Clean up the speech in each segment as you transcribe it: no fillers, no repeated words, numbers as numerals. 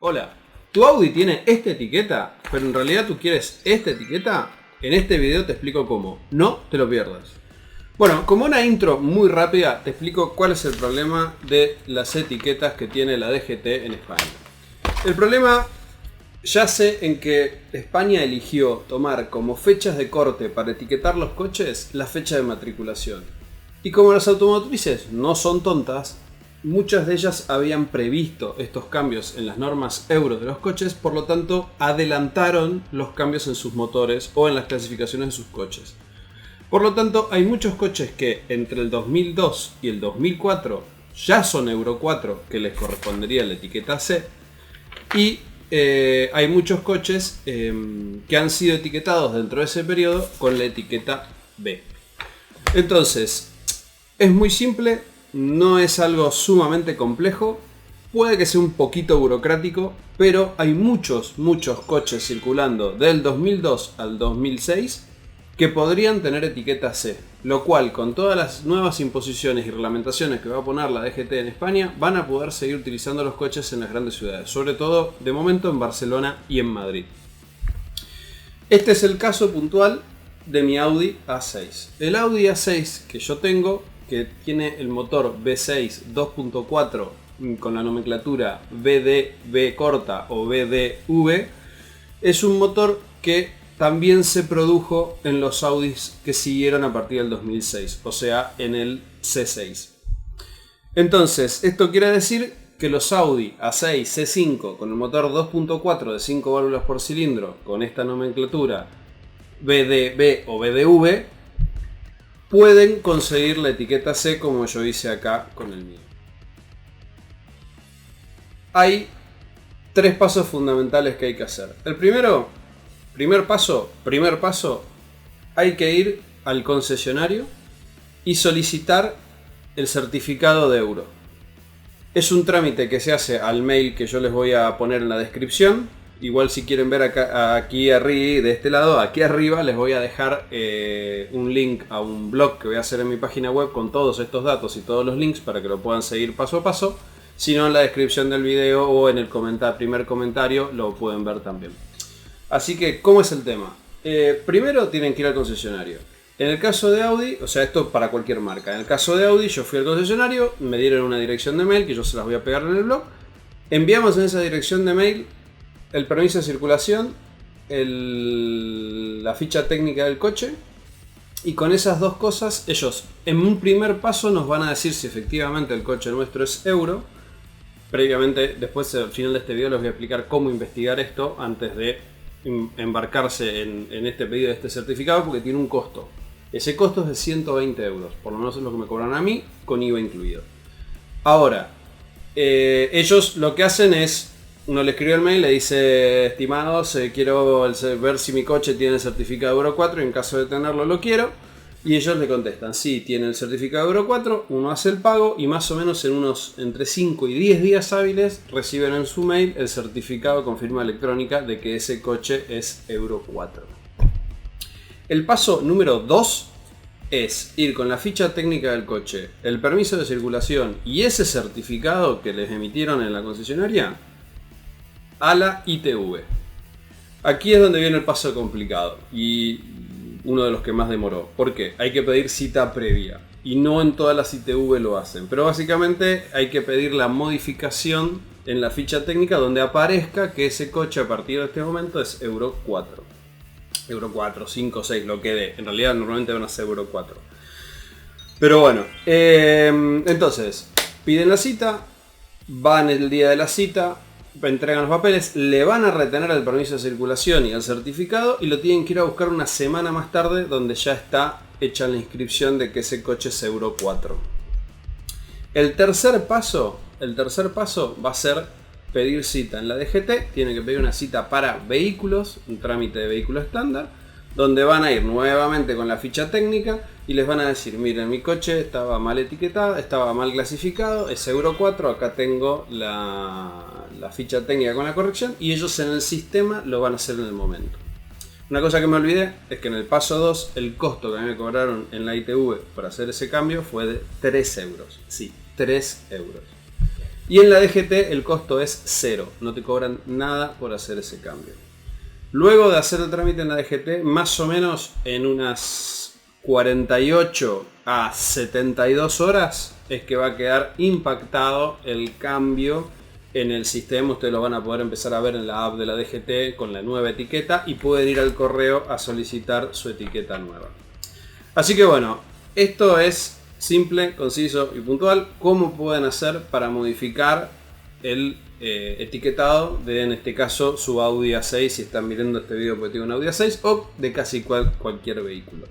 Hola, ¿tu Audi tiene esta etiqueta, pero en realidad tú quieres esta etiqueta? En este video te explico cómo, no te lo pierdas. Bueno, como una intro muy rápida, te explico cuál es el problema de las etiquetas que tiene la DGT en España. El problema yace en que España eligió tomar como fechas de corte para etiquetar los coches la fecha de matriculación. Y como las automotrices no son tontas, muchas de ellas habían previsto estos cambios en las normas Euro de los coches, por lo tanto adelantaron los cambios en sus motores o en las clasificaciones de sus coches. Por lo tanto, hay muchos coches que entre el 2002 y el 2004 ya son Euro 4, que les correspondería la etiqueta C, y hay muchos coches que han sido etiquetados dentro de ese periodo con la etiqueta B. Entonces, es muy simple. No es algo sumamente complejo, puede que sea un poquito burocrático, pero hay muchos coches circulando del 2002 al 2006 que podrían tener etiqueta C, lo cual con todas las nuevas imposiciones y reglamentaciones que va a poner la DGT en España van a poder seguir utilizando los coches en las grandes ciudades, sobre todo de momento en Barcelona y en Madrid. Este es el caso puntual de mi Audi A6. El Audi A6 que yo tengo, que tiene el motor V6 2.4 con la nomenclatura VDV corta o VDV, es un motor que también se produjo en los Audis que siguieron a partir del 2006, o sea, en el C6. Entonces, esto quiere decir que los Audi A6 C5 con el motor 2.4 de 5 válvulas por cilindro con esta nomenclatura VDV o VDV pueden conseguir la etiqueta C como yo hice acá con el mío. Hay tres pasos fundamentales que hay que hacer. El primer paso, hay que ir al concesionario y solicitar el certificado de Euro. Es un trámite que se hace al mail que yo les voy a poner en la descripción. Igual si quieren ver acá, aquí arriba, de este lado, aquí arriba les voy a dejar un link a un blog que voy a hacer en mi página web con todos estos datos y todos los links para que lo puedan seguir paso a paso. Si no, en la descripción del video o en el primer comentario lo pueden ver también. Así que, ¿cómo es el tema? Primero tienen que ir al concesionario. En el caso de Audi, o sea, esto para cualquier marca. En el caso de Audi, yo fui al concesionario, me dieron una dirección de mail que yo se las voy a pegar en el blog. Enviamos en esa dirección de mail el permiso de circulación, la ficha técnica del coche, y con esas dos cosas ellos en un primer paso nos van a decir si efectivamente el coche nuestro es Euro. Previamente, después al final de este video les voy a explicar cómo investigar esto antes de embarcarse en este pedido de este certificado, porque tiene un costo. Ese costo es de 120 euros, por lo menos es lo que me cobran a mí, con IVA incluido. Ahora, ellos lo que hacen es, uno le escribe el mail, le dice: estimados, quiero ver si mi coche tiene el certificado Euro 4 y en caso de tenerlo lo quiero. Y ellos le contestan: sí, tiene el certificado Euro 4, uno hace el pago y más o menos en unos entre 5 y 10 días hábiles reciben en su mail el certificado con firma electrónica de que ese coche es Euro 4. El paso número 2 es ir con la ficha técnica del coche, el permiso de circulación y ese certificado que les emitieron en la concesionaria a la ITV. Aquí es donde viene el paso complicado y uno de los que más demoró. ¿Por qué? Hay que pedir cita previa y no en todas las ITV lo hacen, pero básicamente hay que pedir la modificación en la ficha técnica donde aparezca que ese coche a partir de este momento es Euro 4. Euro 4, 5, 6, lo que dé. En realidad normalmente van a ser Euro 4. Pero bueno, entonces piden la cita, van el día de la cita, entregan los papeles, le van a retener el permiso de circulación y el certificado y lo tienen que ir a buscar una semana más tarde, donde ya está hecha la inscripción de que ese coche es Euro 4. El tercer paso va a ser pedir cita en la DGT. Tienen que pedir una cita para vehículos, un trámite de vehículo estándar, donde van a ir nuevamente con la ficha técnica y les van a decir: miren, mi coche estaba mal etiquetado, estaba mal clasificado, es Euro 4, acá tengo la ficha técnica con la corrección, y ellos en el sistema lo van a hacer en el momento. Una cosa que me olvidé es que en el paso 2 el costo que a mí me cobraron en la ITV para hacer ese cambio fue de 3 euros. Sí, 3 euros. Y en la DGT el costo es 0, no te cobran nada por hacer ese cambio. Luego de hacer el trámite en la DGT, más o menos en unas 48 a 72 horas es que va a quedar impactado el cambio en el sistema. Ustedes lo van a poder empezar a ver en la app de la DGT con la nueva etiqueta y pueden ir al correo a solicitar su etiqueta nueva. Así que bueno, esto es simple, conciso y puntual. ¿Cómo pueden hacer para modificar el etiquetado de, en este caso, su Audi A6, si están mirando este video porque tiene un Audi A6, o de casi cualquier vehículo?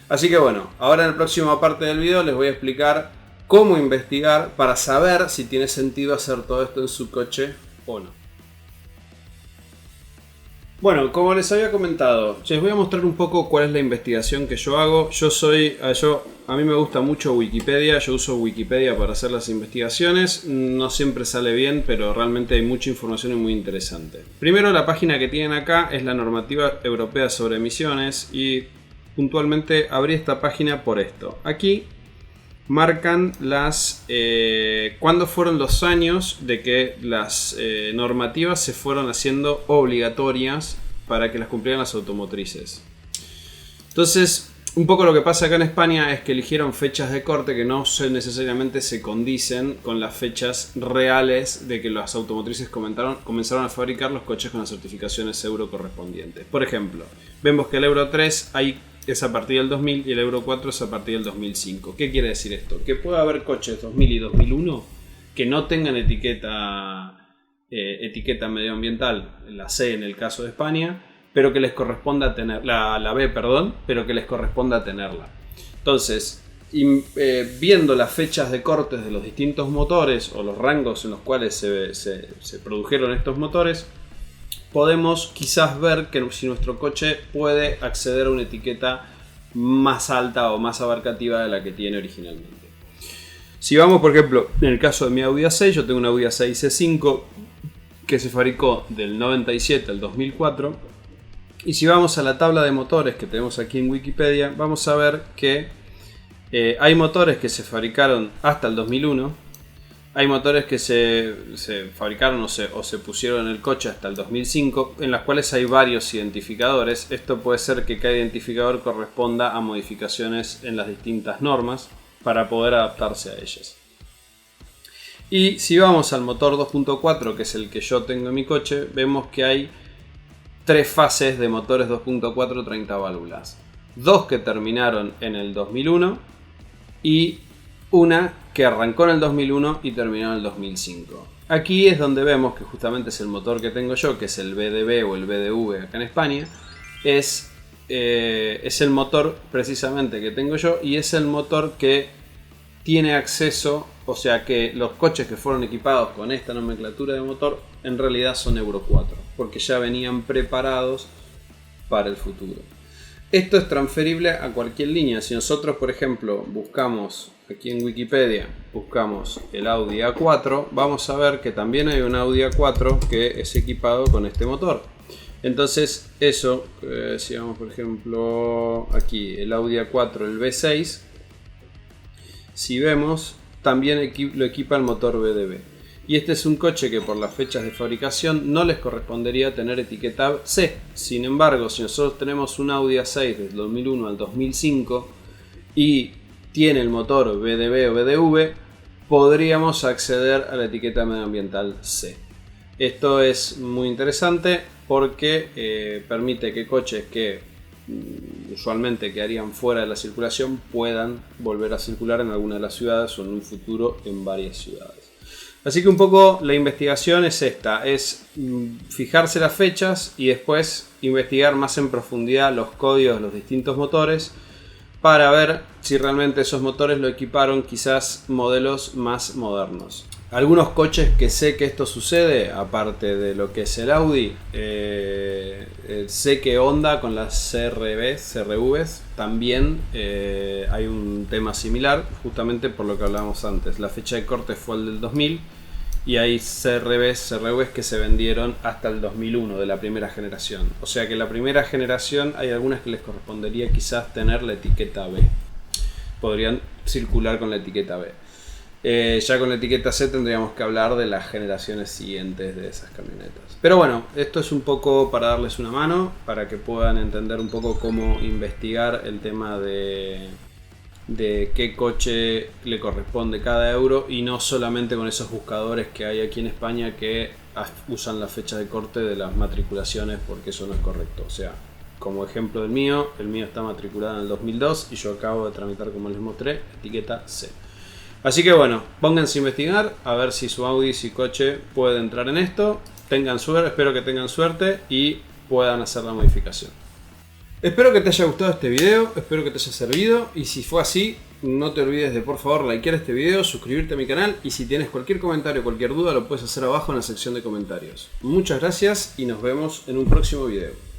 Así que bueno, ahora en la próxima parte del video les voy a explicar cómo investigar para saber si tiene sentido hacer todo esto en su coche o no. Bueno, como les había comentado, les voy a mostrar un poco cuál es la investigación que yo hago. A mí me gusta mucho Wikipedia, yo uso Wikipedia para hacer las investigaciones. No siempre sale bien, pero realmente hay mucha información y muy interesante. Primero, la página que tienen acá es la normativa europea sobre emisiones y puntualmente abrí esta página por esto. Aquí marcan cuándo fueron los años de que las normativas se fueron haciendo obligatorias para que las cumplieran las automotrices. Comenzaron un poco lo que pasa acá en España es que eligieron fechas de corte que no necesariamente se condicen con las fechas reales de que las automotrices comenzaron a fabricar los coches con las certificaciones Euro correspondientes. Por ejemplo, vemos que el Euro 3 es a partir del 2000 y el Euro 4 es a partir del 2005. ¿Qué quiere decir esto? Que puede haber coches 2000 y 2001 que no tengan etiqueta medioambiental, la C en el caso de España, pero que les corresponda tener la B, perdón, pero que les corresponda tenerla. Entonces, viendo las fechas de cortes de los distintos motores o los rangos en los cuales se produjeron estos motores, podemos quizás ver que si nuestro coche puede acceder a una etiqueta más alta o más abarcativa de la que tiene originalmente. Si vamos, por ejemplo, en el caso de mi Audi A6, yo tengo un Audi A6 C5 que se fabricó del 97 al 2004. Y si vamos a la tabla de motores que tenemos aquí en Wikipedia, vamos a ver que hay motores que se fabricaron hasta el 2001. Hay motores que se fabricaron o se pusieron en el coche hasta el 2005, en las cuales hay varios identificadores. Esto puede ser que cada identificador corresponda a modificaciones en las distintas normas para poder adaptarse a ellas. Y si vamos al motor 2.4, que es el que yo tengo en mi coche, vemos que hay 3 fases de motores 2.4 30 válvulas. 2 que terminaron en el 2001 y una que arrancó en el 2001 y terminó en el 2005. Aquí es donde vemos que justamente es el motor que tengo yo, que es el BDB o el BDV acá en España. Es el motor precisamente que tengo yo y es el motor que tiene acceso, o sea que los coches que fueron equipados con esta nomenclatura de motor en realidad son Euro 4, porque ya venían preparados para el futuro. Esto es transferible a cualquier línea. Si nosotros, por ejemplo, buscamos aquí en Wikipedia, buscamos el Audi A4, vamos a ver que también hay un Audi A4 que es equipado con este motor. Entonces eso, si vamos por ejemplo aquí, el Audi A4, el V6, si vemos, también lo equipa el motor BDB. Y este es un coche que por las fechas de fabricación no les correspondería tener etiqueta C. Sin embargo, si nosotros tenemos un Audi A6 del 2001 al 2005 y tiene el motor BDB o BDV, podríamos acceder a la etiqueta medioambiental C. Esto es muy interesante porque permite que coches que usualmente quedarían fuera de la circulación puedan volver a circular en alguna de las ciudades o en un futuro en varias ciudades. Así que un poco la investigación es esta, es fijarse las fechas y después investigar más en profundidad los códigos de los distintos motores para ver si realmente esos motores lo equiparon quizás modelos más modernos. Algunos coches que sé que esto sucede, aparte de lo que es el Audi, sé que Honda con las CRVs también hay un tema similar, justamente por lo que hablábamos antes. La fecha de corte fue el del 2000 y hay CRVs que se vendieron hasta el 2001 de la primera generación. O sea que la primera generación hay algunas que les correspondería quizás tener la etiqueta B. Podrían circular con la etiqueta B. Ya con la etiqueta C tendríamos que hablar de las generaciones siguientes de esas camionetas. Pero bueno, esto es un poco para darles una mano, para que puedan entender un poco cómo investigar el tema de qué coche le corresponde cada euro, y no solamente con esos buscadores que hay aquí en España que usan la fecha de corte de las matriculaciones, porque eso no es correcto. O sea, como ejemplo el mío está matriculado en el 2002 y yo acabo de tramitar, como les mostré, etiqueta C. Así que bueno, pónganse a investigar a ver si su Audi, si coche puede entrar en esto. Tengan suerte, espero que tengan suerte y puedan hacer la modificación. Espero que te haya gustado este video, espero que te haya servido, y si fue así, no te olvides de por favor likear este video, suscribirte a mi canal, y si tienes cualquier comentario o cualquier duda lo puedes hacer abajo en la sección de comentarios. Muchas gracias y nos vemos en un próximo video.